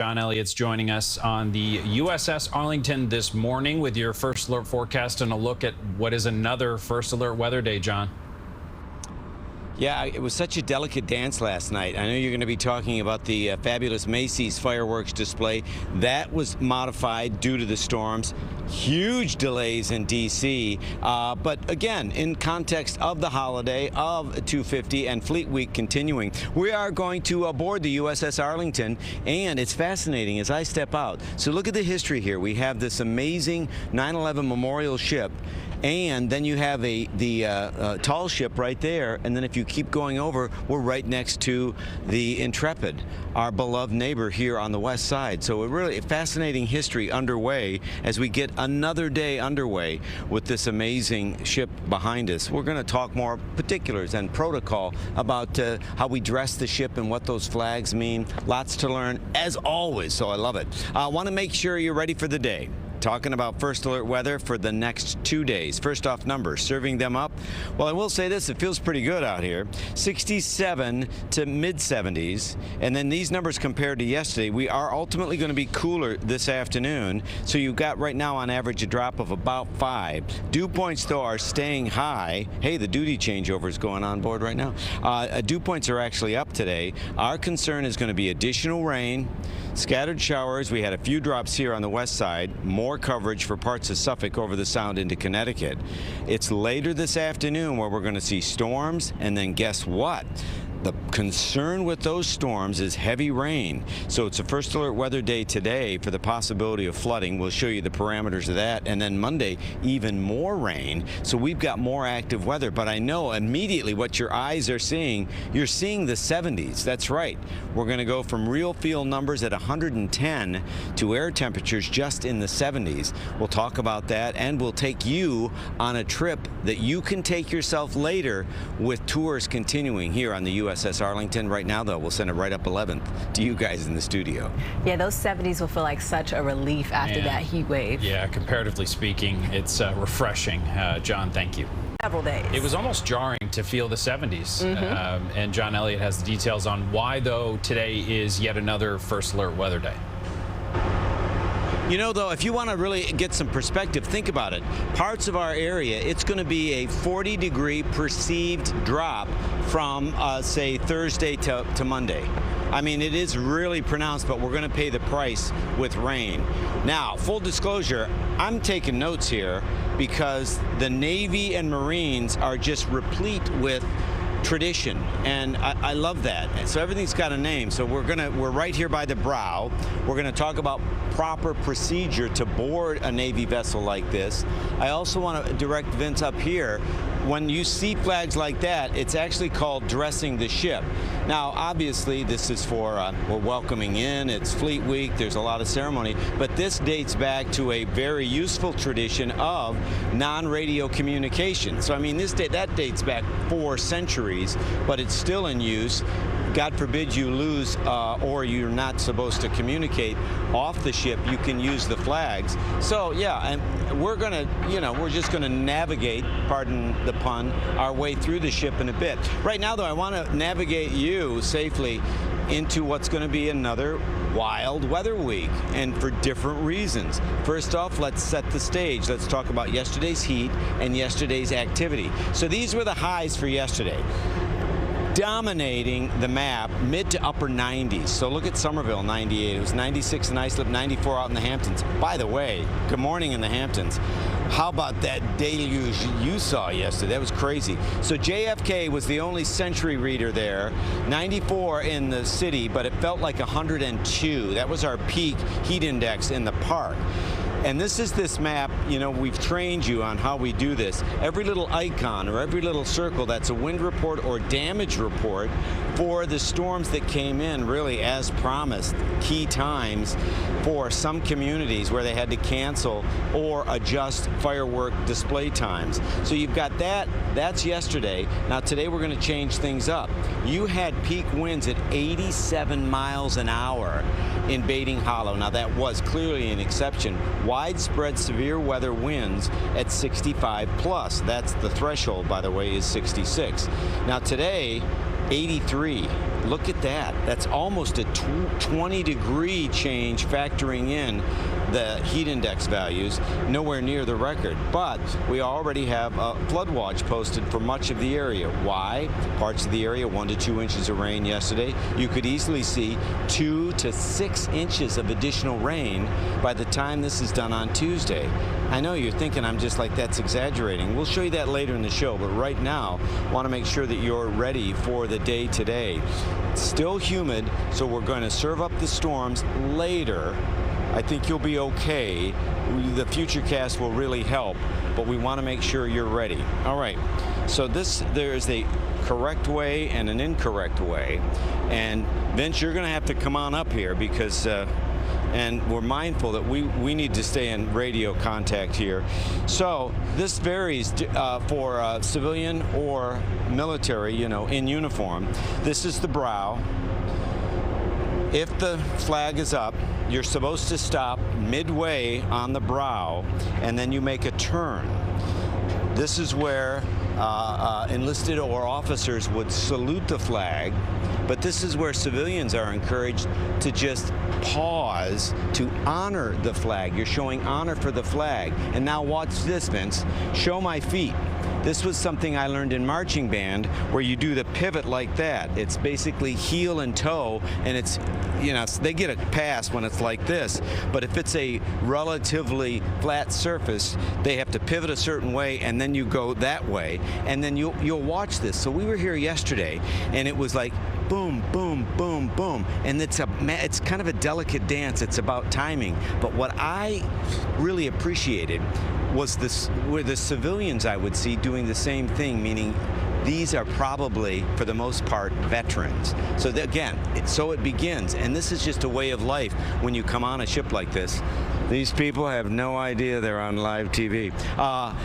John Elliott's joining us on the USS Arlington this morning with your first alert forecast and a look at what is another first alert weather day, John. Yeah, it was such a delicate dance last night. I know you're going to be talking about the fabulous Macy's fireworks display. That was modified due to the storms. Huge delays in D.C. But again, in context of the holiday of 250 and Fleet Week continuing, we are going to board the USS Arlington, and it's fascinating as I step out. So look at the history here. We have this amazing 9/11 memorial ship, and then you have the tall ship right there, and then if you keep going over, we're right next to the Intrepid, our beloved neighbor here on the west side. So really a fascinating history underway as we get another day underway with this amazing ship behind us. We're going to talk more particulars and protocol about how we dress the ship and what those flags mean. Lots to learn as always, so I love it. I want to make sure you're ready for the day. Talking about first alert weather for the next 2 days. First off, numbers, serving them up. Well, I will say this, it feels pretty good out here. 67 to mid 70s. And then these numbers compared to yesterday, we are ultimately going to be cooler this afternoon. So you've got right now on average a drop of about 5. Dew points, though, are staying high. Hey, the duty changeover is going on board right now. Dew points are actually up today. Our concern is going to be additional rain, scattered showers. We had a few drops here on the west side. More coverage for parts of Suffolk over the Sound into Connecticut. It's later this afternoon where we're going to see storms, and then guess what? The concern with those storms is heavy rain. So it's a first alert weather day today for the possibility of flooding. We'll show you the parameters of that. And then Monday, even more rain. So we've got more active weather. But I know immediately what your eyes are seeing, you're seeing the 70s. That's right. We're going to go from real field numbers at 110 to air temperatures just in the 70s. We'll talk about that, and we'll take you on a trip that you can take yourself later with tours continuing here on the USS Arlington. Right now, though, we'll send it right up 11th to you guys in the studio. Yeah, those 70s will feel like such a relief after that heat wave. Yeah, comparatively speaking, it's refreshing. John, thank you. Several days. It was almost jarring to feel the 70s. And John Elliott has the details on why, though, today is yet another first alert weather day. You know, though, if you want to really get some perspective, think about it. Parts of our area, it's going to be a 40-degree perceived drop from, say, Thursday to Monday. I mean, it is really pronounced, but we're going to pay the price with rain. Now, full disclosure, I'm taking notes here because the Navy and Marines are just replete with tradition, and I love that. So everything's got a name. So we're right here by the brow. We're gonna talk about proper procedure to board a Navy vessel like this. I also want to direct Vince up here. When you see flags like that, it's actually called dressing the ship. Now, obviously, this is for we're welcoming in. It's Fleet Week. There's a lot of ceremony, but this dates back to a very useful tradition of non-radio communication. So I mean, that dates back 4 centuries, but it's still in use. God forbid you lose or you're not supposed to communicate off the ship, you can use the flags. So yeah, and we're gonna, we're just gonna navigate, pardon the pun, our way through the ship in a bit. Right now, though, I want to navigate you safely into what's going to be another wild weather week, and for different reasons. First off, let's set the stage. Let's talk about yesterday's heat and yesterday's activity. So these were the highs for yesterday. Dominating the map, mid to upper 90s. So look at Somerville, 98. It was 96 in Islip, 94 out in the Hamptons. By the way, good morning in the Hamptons. How about that deluge you saw yesterday? That was crazy. So JFK was the only century reader there. 94 in the city, but it felt like 102. That was our peak heat index in the park. And this is this map, we've trained you on how we do this. Every little icon or every little circle, that's a wind report or damage report for the storms that came in, really as promised, key times for some communities where they had to cancel or adjust firework display times. So you've got that, that's yesterday. Now today we're going to change things up. You had peak winds at 87 miles an hour in Bating Hollow. Now that was clearly an exception. Widespread severe weather winds at 65 plus. That's the threshold, by the way, is 66. Now today, 83 Look at that. That's almost a 20-degree change factoring in the heat index values, nowhere near the record. But we already have a flood watch posted for much of the area. Why? Parts of the area, 1 to 2 inches of rain yesterday. You could easily see 2 to 6 inches of additional rain by the time this is done on Tuesday. I know you're thinking I'm just like, that's exaggerating. We'll show you that later in the show, but right now, want to make sure that you're ready for the day today. It's still humid, so we're going to serve up the storms later. I think you'll be okay. The Futurecast will really help, but we want to make sure you're ready. All right, so there's a correct way and an incorrect way. And Vince, you're going to have to come on up here because and we're mindful that we need to stay in radio contact here. So this varies for civilian or military, you know, in uniform. This is the brow. If the flag is up, you're supposed to stop midway on the brow, and then you make a turn. This is where enlisted or officers would salute the flag, but this is where civilians are encouraged to just pause to honor the flag. You're showing honor for the flag. And now watch this, Vince. Show my feet. This was something I learned in marching band, where you do the pivot like that. It's basically heel and toe, and it's, you know, they get a pass when it's like this, but if it's a relatively flat surface, they have to pivot a certain way, and then you go that way, and then you'll watch this. So we were here yesterday, and it was like boom, boom, boom, boom, and it's kind of a delicate dance. It's about timing. But what I really appreciated was where the civilians I would see doing the same thing, meaning these are probably, for the most part, veterans. So again, so it begins, and this is just a way of life when you come on a ship like this. These people have no idea they're on live TV.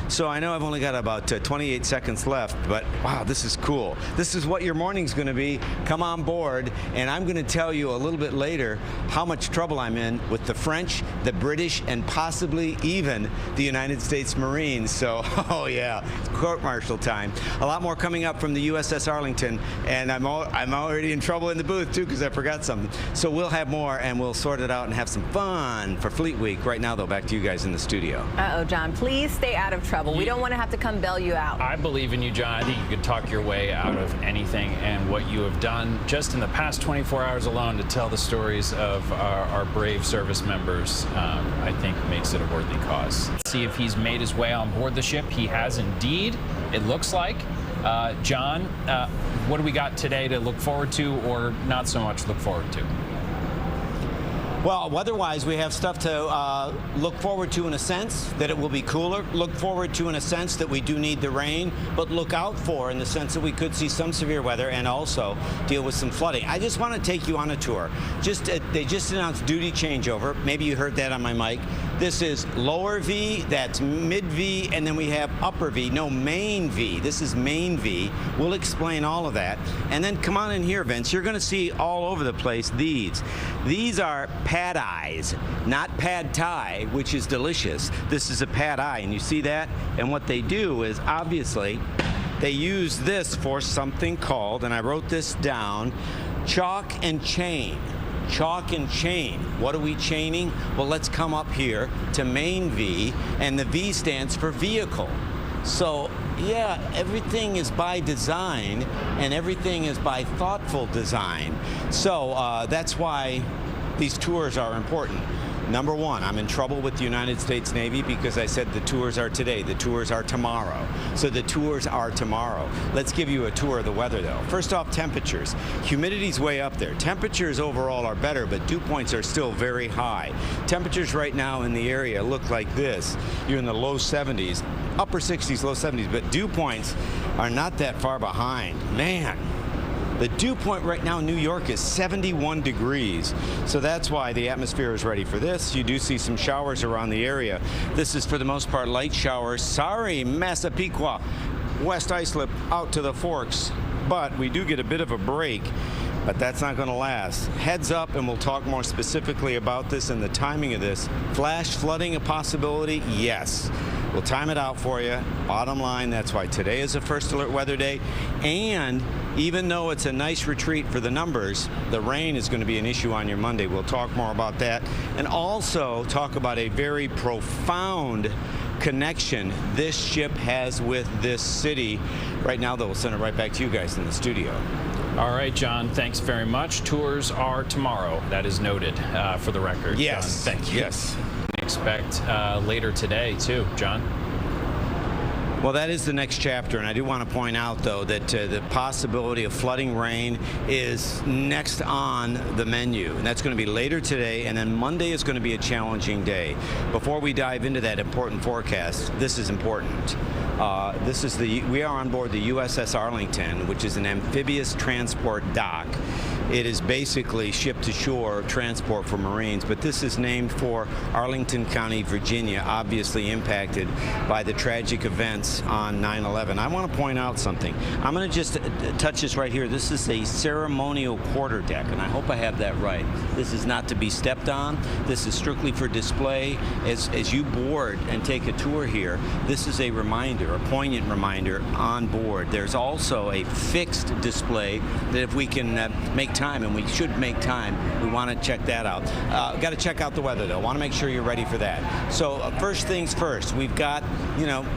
So I know I've only got about 28 seconds left, but wow, this is cool. This is what your morning's going to be. Come on board, and I'm going to tell you a little bit later how much trouble I'm in with the French, the British, and possibly even the United States Marines. So, oh yeah, it's court-martial time. A lot more coming up from the USS Arlington, and I'm already in trouble in the booth too because I forgot something. So we'll have more, and we'll sort it out and have some fun for Fleet Week. Right now, though, back to you guys in the studio. Uh-oh, John, please stay out of trouble. We don't want to have to come bail you out. I believe in you, John. I think you could talk your way out of anything, and what you have done just in the past 24 hours alone to tell the stories of our brave service members, I think makes it a worthy cause. Let's see if he's made his way on board the ship. He has indeed, it looks like. John, what do we got today to look forward to, or not so much look forward to? Well, weather-wise, we have stuff to look forward to in a sense that it will be cooler, look forward to in a sense that we do need the rain, but look out for in the sense that we could see some severe weather and also deal with some flooding. I just want to take you on a tour. They just announced duty changeover. Maybe you heard that on my mic. This is lower V, that's mid V, and then we have upper V, no, main V. This is main V. We'll explain all of that. And then come on in here, Vince. You're going to see all over the place these. These are pad eyes, not pad thai, which is delicious. This is a pad eye, and you see that? And what they do is, obviously, they use this for something called, and I wrote this down, chalk and chain. Chalk and chain. What are we chaining? Well, let's come up here to main V, and the V stands for vehicle. So, yeah, everything is by design, and everything is by thoughtful design. So that's why these tours are important. Number one, I'm in trouble with the United States Navy because I said the tours are today. The tours are tomorrow. So the tours are tomorrow. Let's give you a tour of the weather, though. First off, temperatures. Humidity's way up there. Temperatures overall are better, but dew points are still very high. Temperatures right now in the area look like this. You're in the low 70s, upper 60s, low 70s, but dew points are not that far behind. Man. The dew point right now in New York is 71 degrees, so that's why the atmosphere is ready for this. You do see some showers around the area. This is for the most part light showers. Sorry, Massapequa, West Islip out to the Forks, but we do get a bit of a break, but that's not going to last. Heads up, and we'll talk more specifically about this and the timing of this. Flash flooding a possibility? Yes. We'll time it out for you. Bottom line, that's why today is a first alert weather day, and even though it's a nice retreat for the numbers, the rain is going to be an issue on your Monday. We'll talk more about that, and also talk about a very profound connection this ship has with this city. Right now, though, we'll send it right back to you guys in the studio. All right, John, thanks very much. Tours are tomorrow. That is noted for the record. Yes. John, thank you. Yes. Expect later today, too, John. Well, that is the next chapter, and I do want to point out, though, that the possibility of flooding rain is next on the menu, and that's going to be later today, and then Monday is going to be a challenging day. Before we dive into that important forecast, this is important. We are on board the USS Arlington, which is an amphibious transport dock. It is basically ship-to-shore transport for Marines, but this is named for Arlington County, Virginia, obviously impacted by the tragic events on 9/11. I want to point out something. I'm going to just touch this right here. This is a ceremonial quarterdeck, and I hope I have that right. This is not to be stepped on. This is strictly for display. As you board and take a tour here, this is a reminder, a poignant reminder on board. There's also a fixed display that if we can make time, and we should make time, we want to check that out. Got to check out the weather, though. Want to make sure you're ready for that. So first things first, we've got,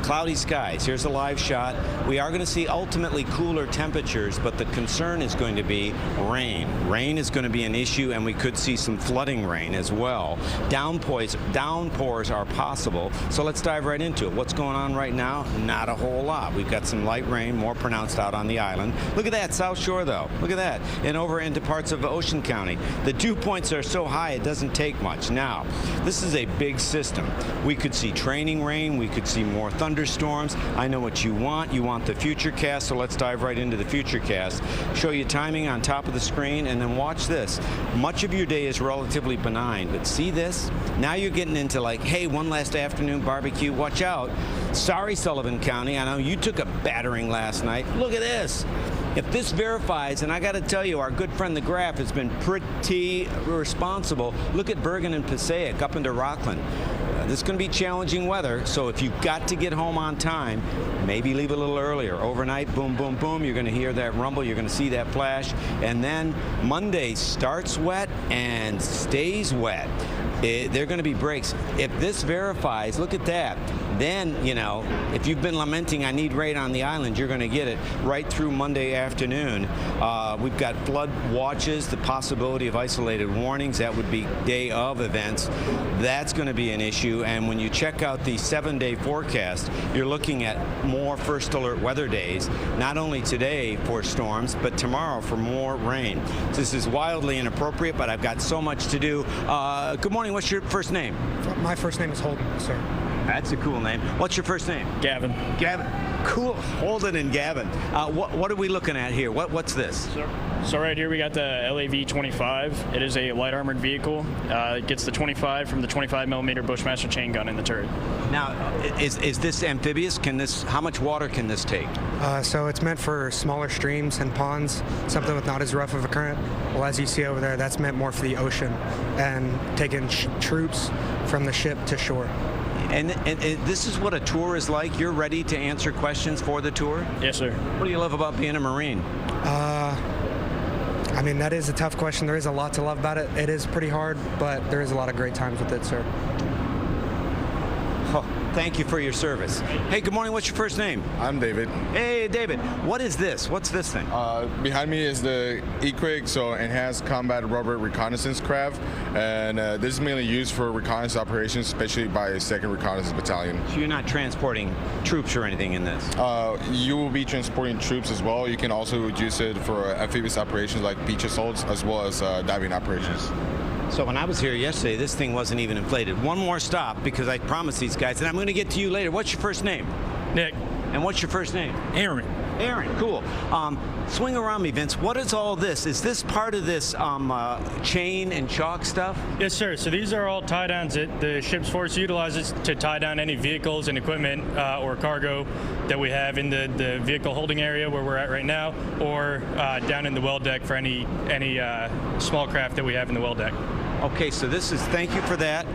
cloudy skies. Here's a live shot. We are going to see ultimately cooler temperatures, but the concern is going to be rain. Rain is going to be an issue, and we could see some flooding rain as well. Downpours are possible. So let's dive right into it. What's going on right now? Not a whole lot. We've got some light rain, more pronounced out on the island. Look at that South Shore, though. Look at that. And over into parts of Ocean County. The dew points are so high it doesn't take much. Now, this is a big system. We could see training rain. We could see more thunderstorms. I know what you want. You want the future cast, so let's dive right into the future cast. Show you timing on top of the screen, and then watch this. Much of your day is relatively benign, but see this? Now you're getting into like, hey, one last afternoon barbecue. Watch out. Sorry, Sullivan County. I know you took a battering last night. Look at this. If this verifies, and I got to tell you, our good friend the Graph has been pretty responsible. Look at Bergen and Passaic up into Rockland. This is going to be challenging weather, so if you've got to get home on time, maybe leave a little earlier. Overnight, boom, boom, boom, you're going to hear that rumble, you're going to see that flash, and then Monday starts wet and stays wet. There are going to be breaks. If this verifies, look at that. Then, if you've been lamenting, I need rain on the island, you're going to get it right through Monday afternoon. We've got flood watches, the possibility of isolated warnings. That would be day of events. That's going to be an issue. And when you check out the 7-day forecast, you're looking at more first alert weather days, not only today for storms, but tomorrow for more rain. This is wildly inappropriate, but I've got so much to do. Good morning. What's your first name? My first name is Holden, sir. That's a cool name. What's your first name? Gavin. Gavin. Cool. Holden and Gavin. What are we looking at here? What's this? So right here we got the LAV-25. It is a light armored vehicle. It gets the 25 from the 25mm Bushmaster chain gun in the turret. Now, is this amphibious? How much water can this take? So it's meant for smaller streams and ponds, something with not as rough of a current. Well, as you see over there, that's meant more for the ocean and taking troops from the ship to shore. And this is what a tour is like? You're ready to answer questions for the tour? Yes, sir. What do you love about being a Marine? I mean, that is a tough question. There is a lot to love about it. It is pretty hard, but there is a lot of great times with it, sir. Oh, thank you for your service. Hey, good morning. What's your first name? I'm David. Hey, David. What is this? What's this thing? Behind me is the EQUIG, so Enhanced Combat Rubber Reconnaissance Craft, and this is mainly used for reconnaissance operations, especially by 2nd Reconnaissance Battalion. So you're not transporting troops or anything in this? You will be transporting troops as well. You can also use it for amphibious operations like beach assaults as well as diving operations. So when I was here yesterday, this thing wasn't even inflated. One more stop, because I promised these guys, and I'm going to get to you later. What's your first name? Nick. And what's your first name? Aaron. Aaron, cool. Swing around me, Vince. What is all this? Is this part of this chain and chalk stuff? Yes, sir. So these are all tie downs that the ship's force utilizes to tie down any vehicles and equipment or cargo that we have in the vehicle holding area where we're at right now, or down in the well deck for any small craft that we have in the well deck. Okay, so this is, thank you for that.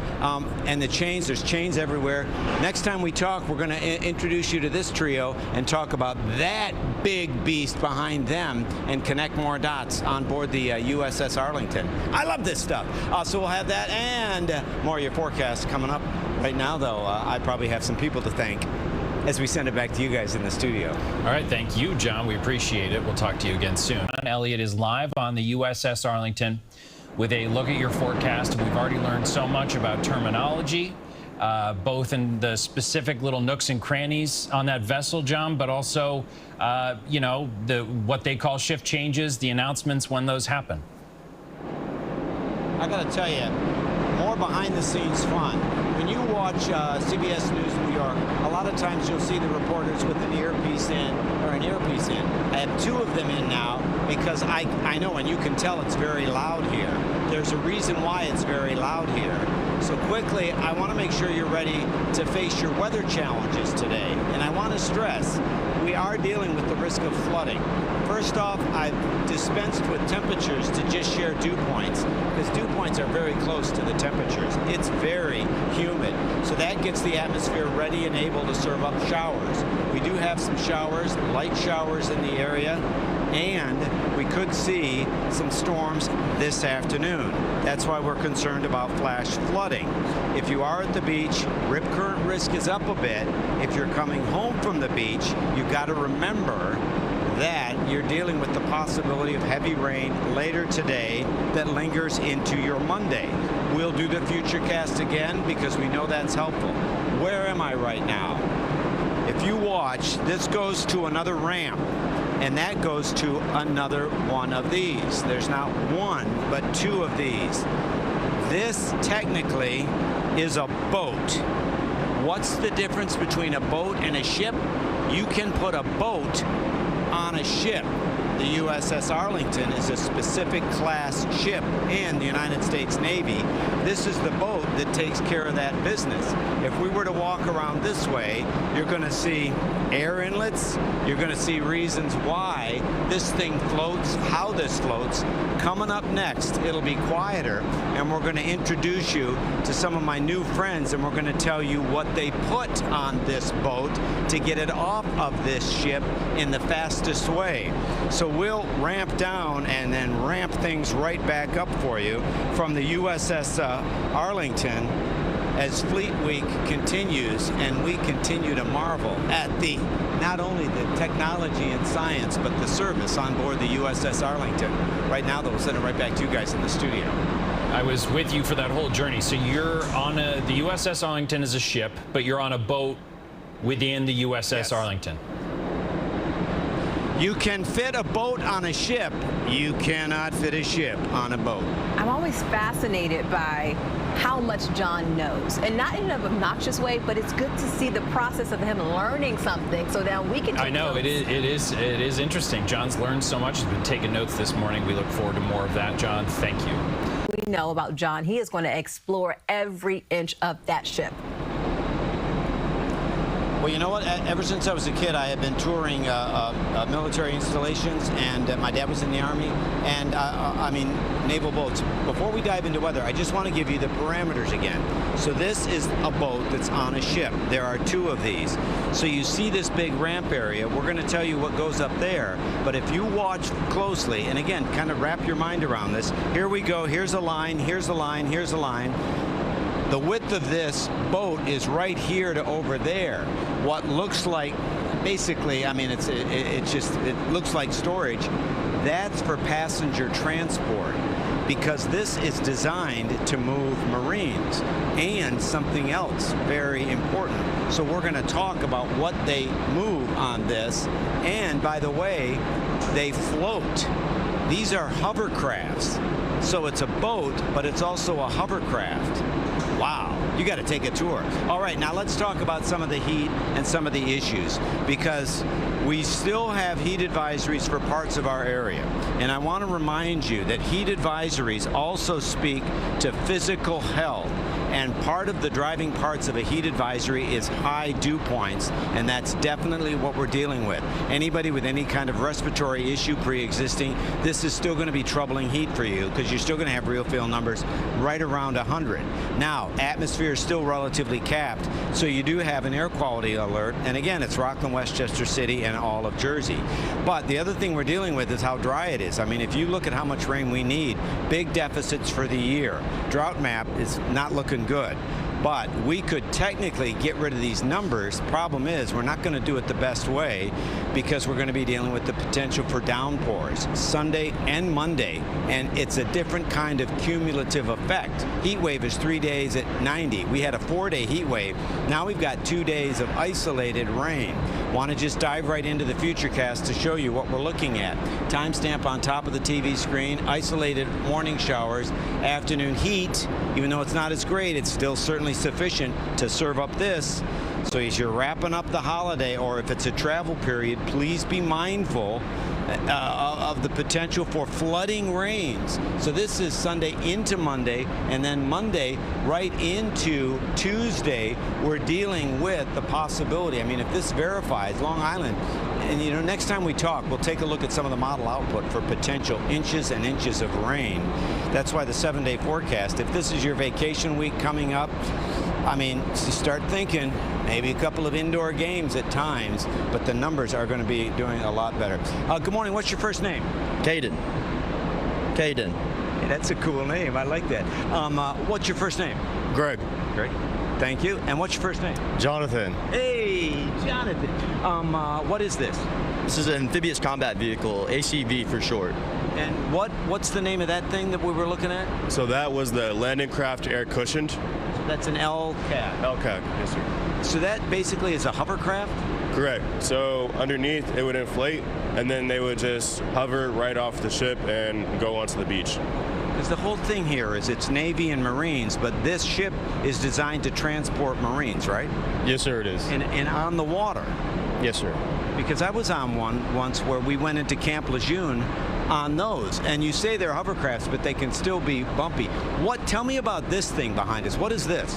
And the chains, there's chains everywhere. Next time we talk, we're going to introduce you to this trio and talk about that big beast behind them and connect more dots on board the USS Arlington. I love this stuff. So we'll have that and more of your forecast coming up. Right now, though, I probably have some people to thank as we send it back to you guys in the studio. All right, thank you, John. We appreciate it. We'll talk to you again soon. Elliott is live on the USS Arlington with a look at your forecast. We've already learned so much about terminology, both in the specific little nooks and crannies on that vessel, John, but also, you know, what they call shift changes, the announcements when those happen. I got to tell you, more behind-the-scenes fun. When you watch CBS News New York, a lot of times you'll see the reporters with an earpiece in or an earpiece in. I have two of them in now because I know, and you can tell it's very loud here. There's a reason why it's very loud here. So quickly, I want to make sure you're ready to face your weather challenges today. And I want to stress, we are dealing with the risk of flooding. First off, I've dispensed with temperatures to just share dew points, because dew points are very close to the temperatures. It's very humid, so that gets the atmosphere ready and able to serve up showers. We do have some showers, light showers in the area, and we could see some storms this afternoon. That's why we're concerned about flash flooding. If you are at the beach, rip current risk is up a bit. If you're coming home from the beach, you've got to remember that you're dealing with the possibility of heavy rain later today that lingers into your Monday. We'll do the futurecast again because we know that's helpful. Where am I right now? If you watch, this goes to another ramp, and that goes to another one of these. There's not one, but two of these. This technically is a boat. What's the difference between a boat and a ship? You can put a boat on a ship. The USS Arlington is a specific class ship in the United States Navy. This is the boat that takes care of that business. If we were to walk around this way, you're going to see air inlets. You're going to see reasons why this thing floats, how this floats. Coming up next, it'll be quieter, and we're going to introduce you to some of my new friends, and we're going to tell you what they put on this boat to get it off of this ship in the fastest way. So we'll ramp down and then ramp things right back up for you from the USS Arlington as Fleet Week continues, and we continue to marvel at the not only the technology and science, but the service on board the USS Arlington. Right now, though, we'll send it right back to you guys in the studio. I was with you for that whole journey. So you're on the USS Arlington is a ship, but you're on a boat within the USS Yes. Arlington. You can fit a boat on a ship. You cannot fit a ship on a boat. I'm always fascinated by how much John knows, and not in an obnoxious way, but it's good to see the process of him learning something so that we can take I know, notes. it is interesting. John's learned so much. He's been taking notes this morning. We look forward to more of that, John. Thank you. We know about John. He is going to explore every inch of that ship. Well, you know what? Ever since I was a kid, I have been touring military installations, and my dad was in the Army, and I mean, naval boats. Before we dive into weather, I just want to give you the parameters again. So this is a boat that's on a ship. There are two of these. So you see this big ramp area. We're going to tell you what goes up there, but if you watch closely, and again, kind of wrap your mind around this, here we go. Here's a line, here's a line, here's a line. The width of this boat is right here to over there. What looks like, basically, I mean, it looks like storage. That's for passenger transport, because this is designed to move Marines and something else very important. So we're going to talk about what they move on this. And by the way, they float. These are hovercrafts. So it's a boat, but it's also a hovercraft. Wow, you got to take a tour. All right, now let's talk about some of the heat and some of the issues, because we still have heat advisories for parts of our area. And I want to remind you that heat advisories also speak to physical health. And part of the driving parts of a heat advisory is high dew points, and that's definitely what we're dealing with. Anybody with any kind of respiratory issue pre-existing, this is still going to be troubling heat for you because you're still going to have real feel numbers right around 100. Now, atmosphere is still relatively capped, so you do have an air quality alert. And again, it's Rockland, Westchester City, and all of Jersey. But the other thing we're dealing with is how dry it is. I mean, if you look at how much rain we need, big deficits for the year. Drought map is not looking good. But we could technically get rid of these numbers. Problem is, we're not going to do it the best way because we're going to be dealing with the potential for downpours Sunday and Monday, and it's a different kind of cumulative effect. Heat wave is 3 days at 90. We had a 4-day heat wave. Now we've got 2 days of isolated rain. Want to just dive right into the Futurecast to show you what we're looking at. Timestamp on top of the TV screen, isolated morning showers, afternoon heat. Even though it's not as great, it's still certainly sufficient to serve up this. So as you're wrapping up the holiday, or if it's a travel period, please be mindful of the potential for flooding rains. So this is Sunday into Monday, and then Monday right into Tuesday, we're dealing with the possibility. I mean, if this verifies, Long Island, and you know, next time we talk, we'll take a look at some of the model output for potential inches and inches of rain. That's why the 7-day forecast, if this is your vacation week coming up, I mean, start thinking maybe a couple of indoor games at times, but the numbers are going to be doing a lot better. Good morning. What's your first name? Caden. Hey, that's a cool name. I like that. What's your first name? Greg. Greg. Thank you. And what's your first name? Jonathan. Hey, Jonathan. What is this? This is an amphibious combat vehicle, ACV for short. And what's the name of that thing that we were looking at? So that was the landing craft air cushioned. So that's an LCAT. LCAT, yes sir. So that basically is a hovercraft? Correct. So underneath it would inflate, and then they would just hover right off the ship and go onto the beach. Because the whole thing here is it's Navy and Marines, but this ship is designed to transport Marines, right? Yes, sir, it is. And on the water. Yes, sir. Because I was on one once where we went into Camp Lejeune on those, and you say they're hovercrafts, but they can still be bumpy. Tell me about this thing behind us. What is this?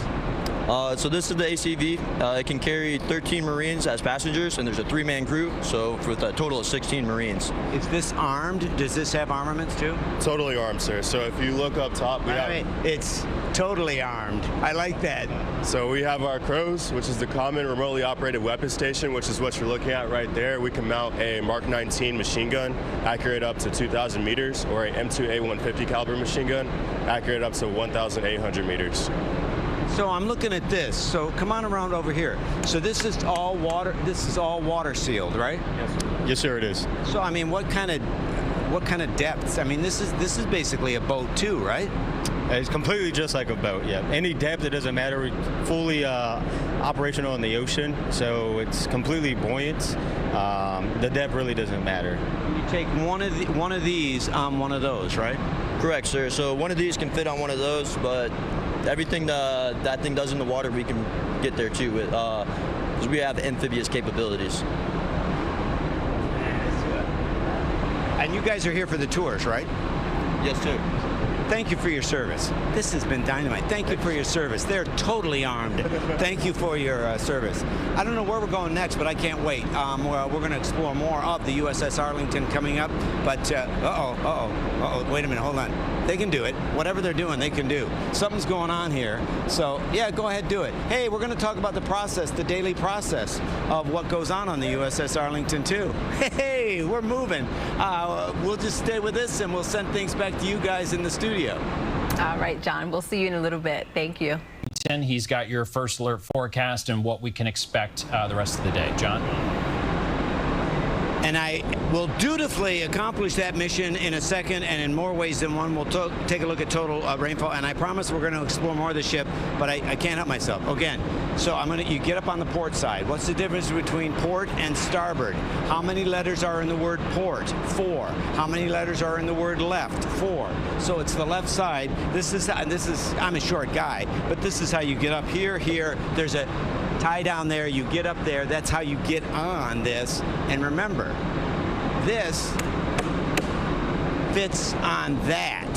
So this is the ACV. It can carry 13 Marines as passengers, and there's a 3-man crew, so with a total of 16 Marines. Is this armed? Does this have armaments too? Totally armed, sir. So if you look up top, we have... It's totally armed. I like that. So we have our Crows, which is the common remotely operated weapon station, which is what you're looking at right there. We can mount a Mark 19 machine gun, accurate up to 2,000 meters, or a M2A150 caliber machine gun, accurate up to 1,800 meters. So I'm looking at this. So come on around over here. So this is all water. This is all water sealed, right? Yes, sir. Yes, sir, it is. So I mean, what kind of depths? I mean, this is basically a boat too, right? It's completely just like a boat, yeah. Any depth, it doesn't matter. We're fully operational in the ocean, so it's completely buoyant. The depth really doesn't matter. You take one of these on one of those, right? Correct, sir. So one of these can fit on one of those, but everything that thing does in the water, we can get there too. Because we have amphibious capabilities. And you guys are here for the tours, right? Yes, sir. Thank you for your service. This has been dynamite. Thank you for your service. They're totally armed. Thank you for your service. I don't know where we're going next, but I can't wait. We're going to explore more of the USS Arlington coming up. But, wait a minute, hold on. They can do it. Whatever they're doing, they can do. Something's going on here. So, yeah, go ahead, do it. Hey, we're going to talk about the process, the daily process of what goes on the USS Arlington, too. Hey, we're moving. We'll just stay with this, and we'll send things back to you guys in the studio. All right, John, we'll see you in a little bit. Thank you. He's got your first alert forecast and what we can expect the rest of the day. John? And I will dutifully accomplish that mission in a second, and in more ways than one. We'll take a look at total rainfall, and I promise we're going to explore more of the ship, but I can't help myself. Again, so you get up on the port side. What's the difference between port and starboard? How many letters are in the word port? 4. How many letters are in the word left? 4. So it's the left side. This is I'm a short guy, but this is how you get up here. There's a tie down there, you get up there, that's how you get on this. And remember, this fits on that.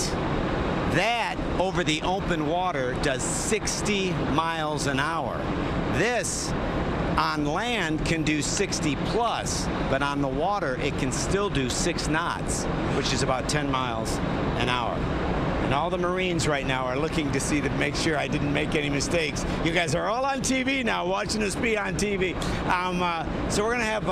That over the open water does 60 miles an hour. This on land can do 60 plus, but on the water it can still do 6 knots, which is about 10 miles an hour. And all the Marines right now are looking to see to make sure I didn't make any mistakes. You guys are all on TV now, watching us be on TV. So we're going to have,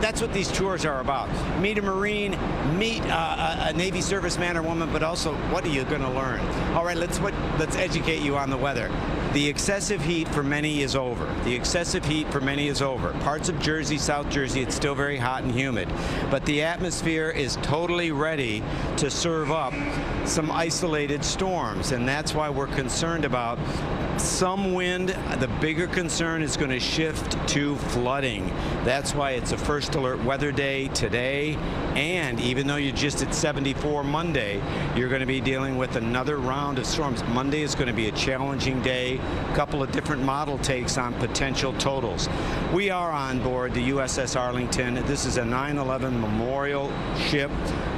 that's what these tours are about. Meet a Marine, meet a Navy serviceman or woman, but also what are you going to learn? All right, let's educate you on the weather. The excessive heat for many is over. The excessive heat for many is over. Parts of Jersey, South Jersey, it's still very hot and humid. But the atmosphere is totally ready to serve up some isolated storms, and that's why we're concerned about some wind. The bigger concern is going to shift to flooding. That's why it's a first alert weather day today, and even though you're just at 74 Monday, you're going to be dealing with another round of storms. Monday is going to be a challenging day. A couple of different model takes on potential totals. We are on board the USS Arlington. This is a 9/11 memorial ship.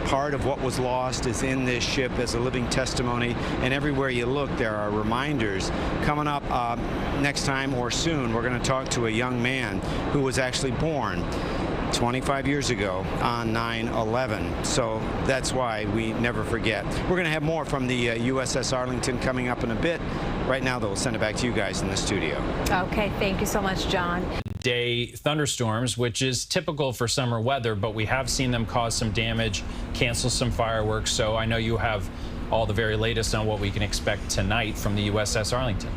Part of what was lost is in this ship as a living testimony, and everywhere you look there are reminders. Coming up next time or soon, we're going to talk to a young man who was actually born 25 years ago on 9/11. So that's why we never forget. We're going to have more from the USS Arlington coming up in a bit. Right now, though, we'll send it back to you guys in the studio. Okay, thank you so much, John. Day thunderstorms, which is typical for summer weather, but we have seen them cause some damage, cancel some fireworks. So I know you have all the very latest on what we can expect tonight from the USS Arlington.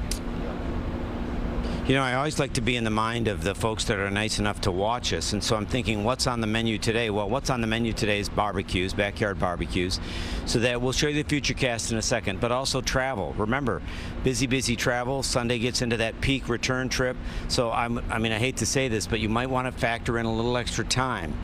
You know, I always like to be in the mind of the folks that are nice enough to watch us, and so I'm thinking, what's on the menu today? Well, what's on the menu today is barbecues, backyard barbecues. So that we'll show you the Futurecast in a second, but also travel. Remember, busy travel. Sunday gets into that peak return trip. So I mean, I hate to say this, but you might want to factor in a little extra time.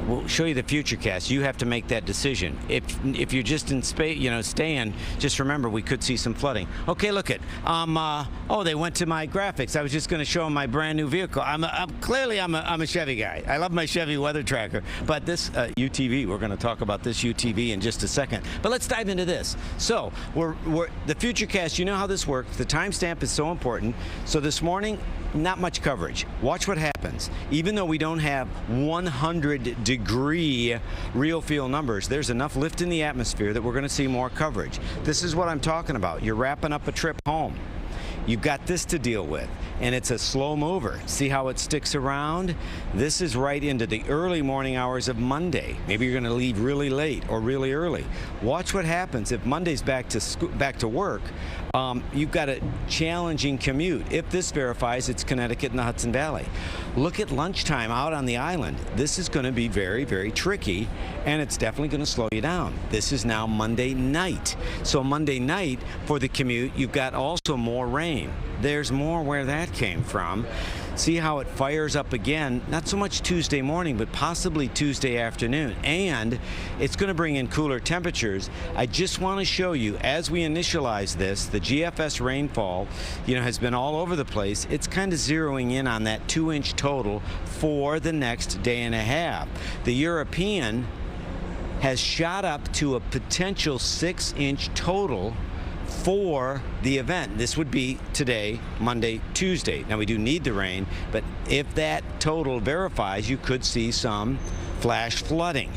We'll show you the Futurecast. You have to make that decision. If you're just in staying, just remember we could see some flooding. Okay, look it. Oh, they went to my graphics. I was just going to show them my brand new vehicle. I'm a Chevy guy. I love my Chevy weather tracker. But this UTV, we're going to talk about this UTV in just a second. But let's dive into this. So the Futurecast. You know how this works. The timestamp is so important. So this morning, not much coverage. Watch what happens. Even though we don't have 100-degree real feel numbers, there's enough lift in the atmosphere that we're going to see more coverage. This is what I'm talking about. You're wrapping up a trip home. You've got this to deal with, and it's a slow mover. See how it sticks around? This is right into the early morning hours of Monday. Maybe you're going to leave really late or really early. Watch what happens if Monday's back to work. You've got a challenging commute. If this verifies, it's Connecticut and the Hudson Valley. Look at lunchtime out on the island. This is going to be very, very tricky, and it's definitely going to slow you down. This is now Monday night. So Monday night for the commute, you've got also more rain. There's more where that came from. See how it fires up again, not so much Tuesday morning, but possibly Tuesday afternoon. And it's going to bring in cooler temperatures. I just want to show you, as we initialize this, the GFS rainfall, has been all over the place. It's kind of zeroing in on that 2-inch total for the next day and a half. The European has shot up to a potential 6-inch total for the event. This would be today, Monday, Tuesday. Now we do need the rain, but if that total verifies, you could see some flash flooding.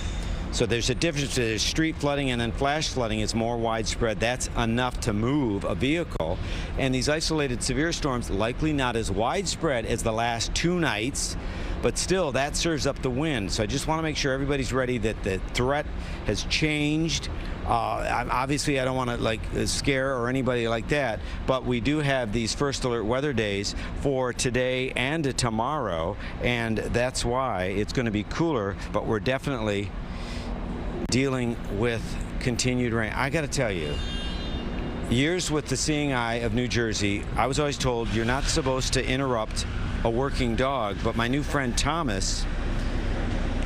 So there's a difference. There's street flooding, and then flash flooding is more widespread. That's enough to move a vehicle. And these isolated severe storms, likely not as widespread as the last 2 nights, but still that serves up the wind. So I just want to make sure everybody's ready that the threat has changed. Obviously, I don't want to scare or anybody like that, but we do have these first alert weather days for today and tomorrow, and that's why it's going to be cooler, but we're definitely dealing with continued rain. I got to tell you, years with the seeing eye of New Jersey, I was always told you're not supposed to interrupt a working dog, but my new friend Thomas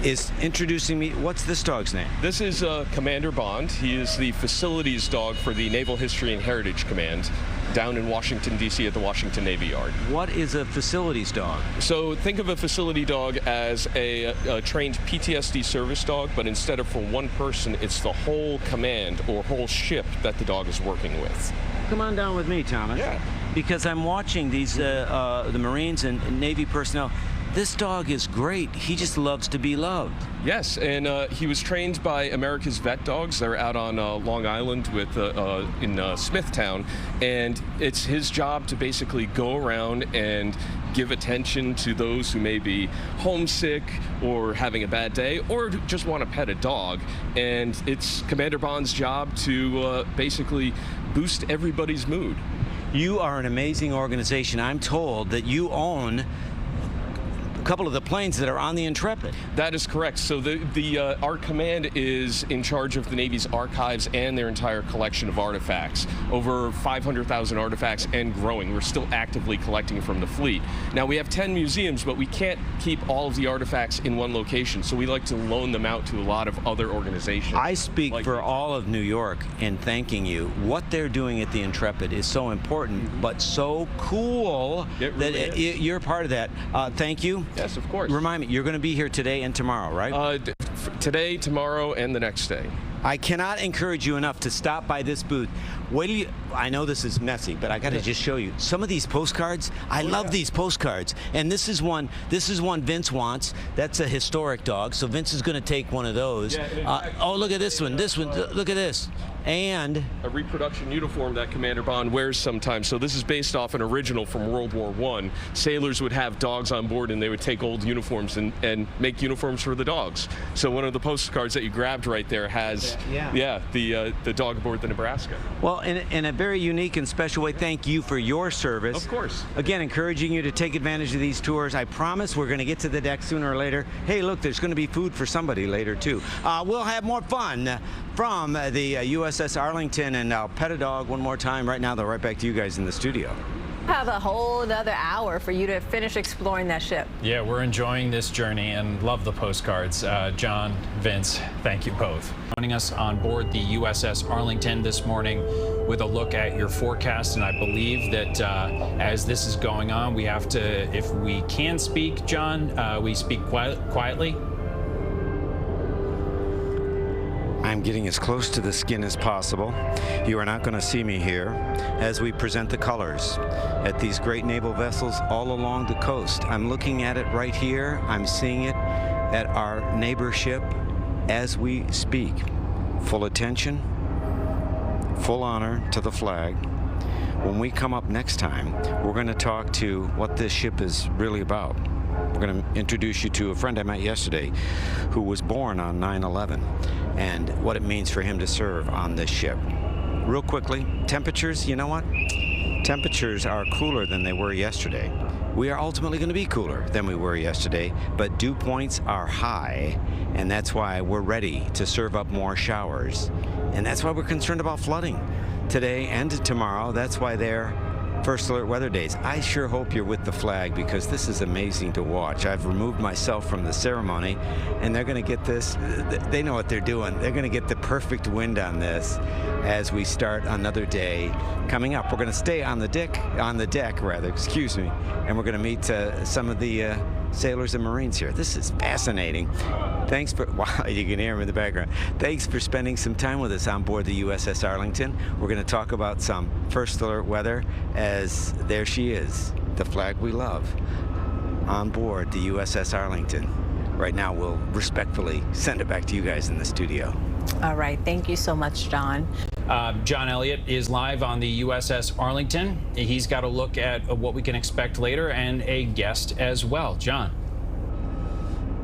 is introducing me. What's this dog's name? This is Commander Bond. He is the facilities dog for the Naval History and Heritage Command. down in Washington, D.C. at the Washington Navy Yard. What is a facilities dog? So think of a facility dog as a trained PTSD service dog, but instead of for one person, it's the whole command or whole ship that the dog is working with. Come on down with me, Thomas. Yeah. Because I'm watching these the Marines and Navy personnel. This dog is great. He just loves to be loved. Yes, and he was trained by America's Vet Dogs. They're out on Long Island in Smithtown, and it's his job to basically go around and give attention to those who may be homesick or having a bad day or just want to pet a dog. And it's Commander Bond's job to basically boost everybody's mood. You are an amazing organization. I'm told that you own a couple of the planes that are on the Intrepid. That is correct. So our command is in charge of the Navy's archives and their entire collection of artifacts. Over 500,000 artifacts and growing. We're still actively collecting from the fleet. Now we have 10 museums, but we can't keep all of the artifacts in one location, so we like to loan them out to a lot of other organizations. I speak for all of New York in thanking you. What they're doing at the Intrepid is so important, but so cool that you're part of that. Thank you. Yes, of course. Remind me, you're going to be here today and tomorrow, right? Today, tomorrow, and the next day. I cannot encourage you enough to stop by this booth. Wait till I know this is messy, but I got to just show you some of these postcards. I love these postcards, and this is one Vince wants. That's a historic dog, so Vince is going to take one of those. Oh, look at this one. Look at this. And a reproduction uniform that Commander Bond wears sometimes. So this is based off an original from World War I. Sailors would have dogs on board, and they would take old uniforms and make uniforms for the dogs. So one of the postcards that you grabbed right there has, the dog aboard the Nebraska. Well, in a very unique and special way, thank you for your service. Of course. Again, encouraging you to take advantage of these tours. I promise we're going to get to the deck sooner or later. Hey, look, there's going to be food for somebody later, too. We'll have more fun from the USS Arlington, and I'll pet a dog one more time. Right now, though, right back to you guys in the studio. Have a whole another hour for you to finish exploring that ship. Yeah, we're enjoying this journey and love the postcards. John, Vince, thank you both. Joining us on board the USS Arlington this morning with a look at your forecast, and I believe that as this is going on, we have to, if we can speak, John, we speak quietly. I'm getting as close to the skin as possible. You are not going to see me here as we present the colors at these great naval vessels all along the coast. I'm looking at it right here. I'm seeing it at our neighbor ship as we speak. Full attention, full honor to the flag. When we come up next time, we're going to talk to what this ship is really about. We're going to introduce you to a friend I met yesterday who was born on 9/11 and what it means for him to serve on this ship. Real quickly, temperatures, you know what? Temperatures are cooler than they were yesterday. We are ultimately going to be cooler than we were yesterday, but dew points are high, and that's why we're ready to serve up more showers. And that's why we're concerned about flooding today and tomorrow. That's why they're First Alert Weather Days. I sure hope you're with the flag, because this is amazing to watch. I've removed myself from the ceremony, and they're going to get this. They know what they're doing. They're going to get the perfect wind on this as we start another day coming up. We're going to stay on the deck, excuse me, and we're going to meet some of the sailors and Marines here. This is fascinating. Thanks for, wow, you can hear them in the background. Thanks for spending some time with us on board the USS Arlington. We're going to talk about some First Alert weather as there she is, the flag we love, on board the USS Arlington. Right now, we'll respectfully send it back to you guys in the studio. All right. Thank you so much, John. John Elliott is live on the USS Arlington. He's got a look at what we can expect later and a guest as well. John.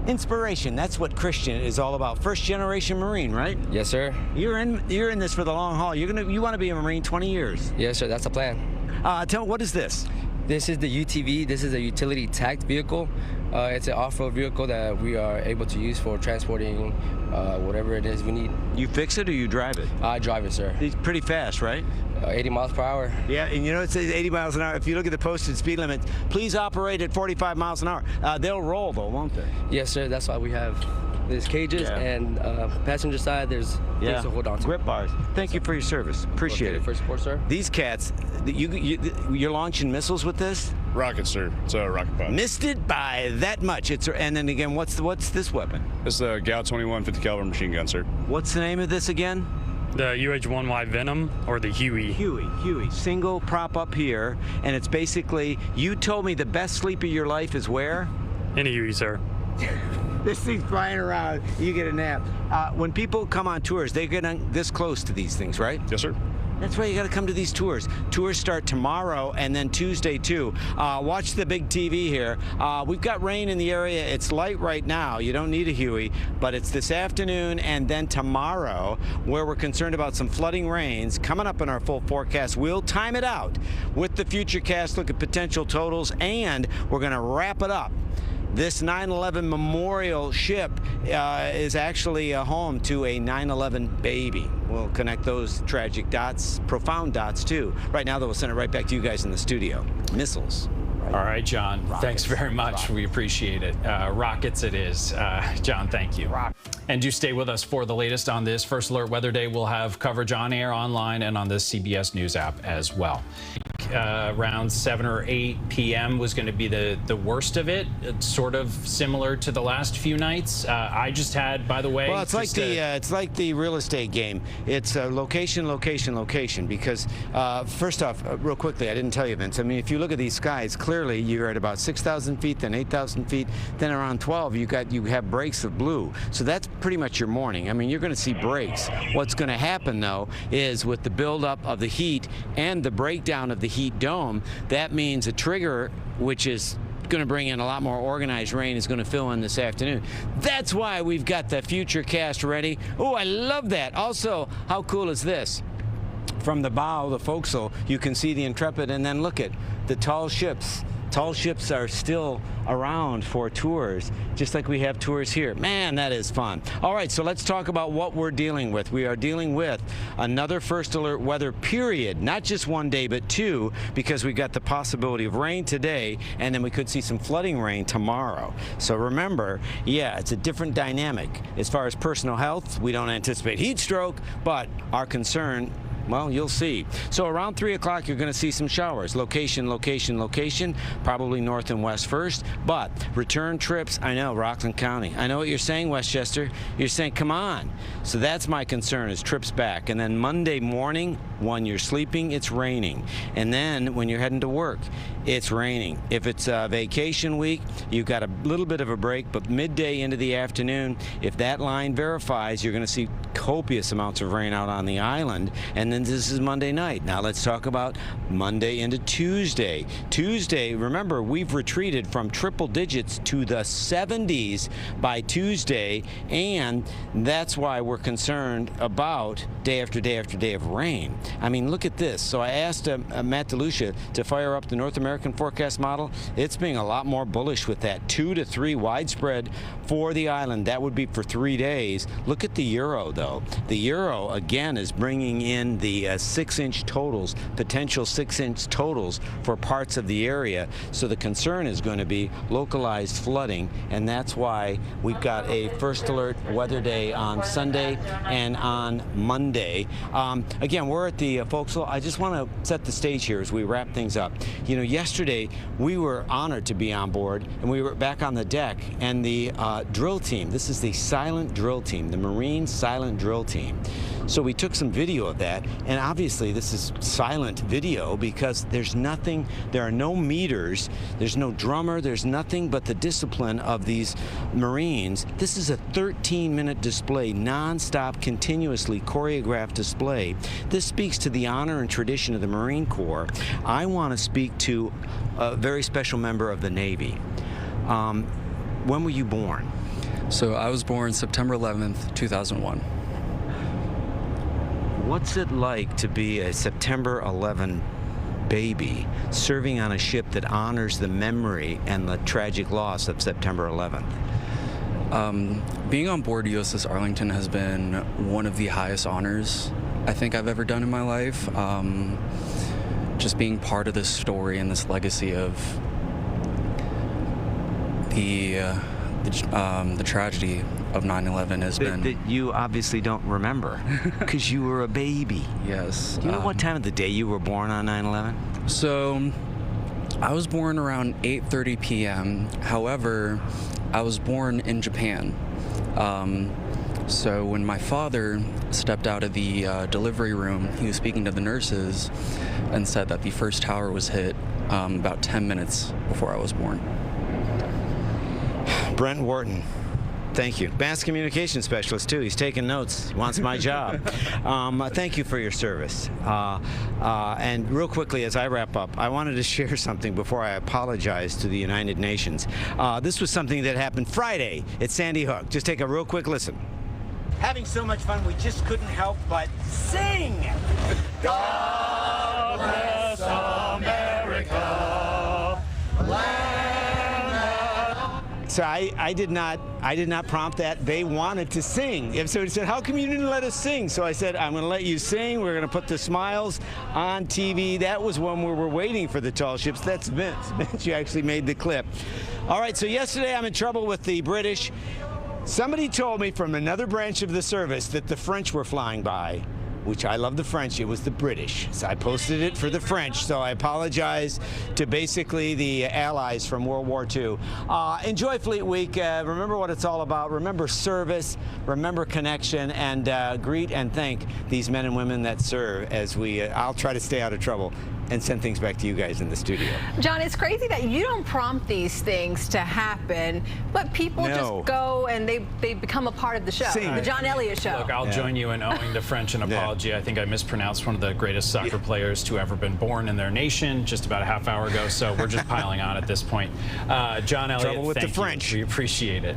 Inspiration, that's what Christian is all about. First generation Marine, right? Yes, sir. You're in this for the long haul. You want to be a Marine 20 years. Yes, sir. That's the plan. What is this? This is the UTV. This is a utility tagged vehicle. It's an off-road vehicle that we are able to use for transporting whatever it is we need. You fix it or you drive it? I drive it, sir. It's pretty fast, right? 80 miles per hour. Yeah, and you know it says 80 miles an hour. If you look at the posted speed limit, please operate at 45 miles an hour. They'll roll though, won't they? Yes, sir. That's why we have There's cages, and passenger side, there's things to hold on to. Grip bars. Thank you for your service. Appreciate it. For support, sir. These cats, you're launching missiles with this? Rocket, sir. It's a rocket pod. Missed it by that much. And then again, what's this weapon? It's the Gal 21 50 caliber machine gun, sir. What's the name of this again? The UH-1Y Venom, or the Huey. Huey. Single prop up here, and it's basically, you told me the best sleep of your life is where? In a Huey, sir. This thing's flying around, you get a nap. When people come on tours, they get this close to these things, right? Yes, sir. That's why you got to come to these tours. Tours start tomorrow and then Tuesday too. Watch the big TV here. We've got rain in the area. It's light right now. You don't need a Huey, but it's this afternoon and then tomorrow where we're concerned about some flooding rains coming up in our full forecast. We'll time it out with the Futurecast, look at potential totals, and we're going to wrap it up. This 9/11 memorial ship is actually home to a 9/11 baby. We'll connect those tragic dots, profound dots too. Right now, though, we'll send it right back to you guys in the studio. Missiles. All right, John. Thanks very much. We appreciate it. Rockets it is. John, thank you. And do stay with us for the latest on this First Alert Weather Day. We'll have coverage on air, online, and on the CBS News app as well. Around 7 or 8 p.m. was going to be the worst of it. It's sort of similar to the last few nights. I just had, by the way. Well, it's like the real estate game. It's location, location, location. Because first off, real quickly, I didn't tell you, Vince. I mean, if you look at these skies, clearly you're at about 6,000 feet, then 8,000 feet, then around 12 you have breaks of blue. So that's pretty much your morning. I mean, you're going to see breaks. What's going to happen though is with the buildup of the heat and the breakdown of the heat dome, that means a trigger, which is going to bring in a lot more organized rain, is going to fill in this afternoon. That's why we've got the Futurecast ready. Oh, I love that. Also, how cool is this? From the bow, the forecastle, you can see the Intrepid, and then look at the tall ships. Tall ships are still around for tours, just like we have tours here. Man, that is fun. All right, so let's talk about what we're dealing with. We are dealing with another First Alert weather period, not just one day, but two, because we got the possibility of rain today, and then we could see some flooding rain tomorrow. So remember, yeah, it's a different dynamic. As far as personal health, we don't anticipate heat stroke, but our concern, well, you'll see. So around 3 o'clock, you're going to see some showers. Location, location, location, probably north and west first. But return trips, I know, Rockland County. I know what you're saying, Westchester. You're saying, come on. So that's my concern, is trips back. And then Monday morning, when you're sleeping, it's raining. And then when you're heading to work, it's raining. If it's a vacation week, you've got a little bit of a break, but midday into the afternoon, if that line verifies, you're going to see copious amounts of rain out on the island. And then this is Monday night. Now let's talk about Monday into Tuesday. Tuesday, remember, we've retreated from triple digits to the 70s by Tuesday, and that's why we're concerned about day after day after day of rain. I mean, look at this. So I asked Matt DeLucia to fire up the North American forecast model. It's being a lot more bullish with that 2 to 3 widespread for the island. That would be for 3 days. Look at the euro, though. The euro, again, is bringing in the 6-inch totals, potential 6-inch totals for parts of the area. So the concern is going to be localized flooding, and that's why we've got a First Alert weather day on Sunday and on Monday. Again, we're at the forecastle. I just want to set the stage here as we wrap things up. You know, yesterday we were honored to be on board, and we were back on the deck, and the drill team, this is the silent drill team, the Marine silent drill team. So we took some video of that, and obviously this is silent video because there's nothing, there are no meters, there's no drummer, there's nothing but the discipline of these Marines. This is a 13-minute display, non-stop, continuously choreographed display. This speaks to the honor and tradition of the Marine Corps. I want to speak to a very special member of the Navy. When were you born? So I was born September 11th, 2001. What's it like to be a September 11 baby serving on a ship that honors the memory and the tragic loss of September 11th? Being on board USS Arlington has been one of the highest honors I think I've ever done in my life. Just being part of this story and this legacy of the tragedy of 9/11 has been. That you obviously don't remember because you were a baby. Yes. Do you know what time of the day you were born on 9/11? So, I was born around 8:30 p.m. However, I was born in Japan. So when my father stepped out of the delivery room, he was speaking to the nurses and said that the first tower was hit about 10 minutes before I was born. Brent Wharton. Thank you. Mass communication specialist, too. He's taking notes. He wants my job. Thank you for your service. And real quickly, as I wrap up, I wanted to share something before I apologize to the United Nations. This was something that happened Friday at Sandy Hook. Just take a real quick listen. Having so much fun, we just couldn't help but sing. God bless America. So I did not prompt that. They wanted to sing. So he said, how come you didn't let us sing? So I said, I'm going to let you sing. We're going to put the smiles on TV. That was when we were waiting for the tall ships. That's Vince. Vince, you actually made the clip. All right, so yesterday I'm in trouble with the British. Somebody told me from another branch of the service that the French were flying by, which I love the French. It was the British. So I posted it for the French. So I apologize to basically the allies from World War II. Enjoy Fleet Week. Remember what it's all about. Remember service. Remember connection. And greet and thank these men and women that serve as I'll try to stay out of trouble and send things back to you guys in the studio. John, it's crazy that you don't prompt these things to happen, but people just go and they become a part of the show, the John Elliott Show. Look, I'll join you in owing the French an apology. I think I mispronounced one of the greatest soccer players to ever been born in their nation just about a half hour ago, so we're just piling on at this point. John Elliott, Trouble with the French. We appreciate it.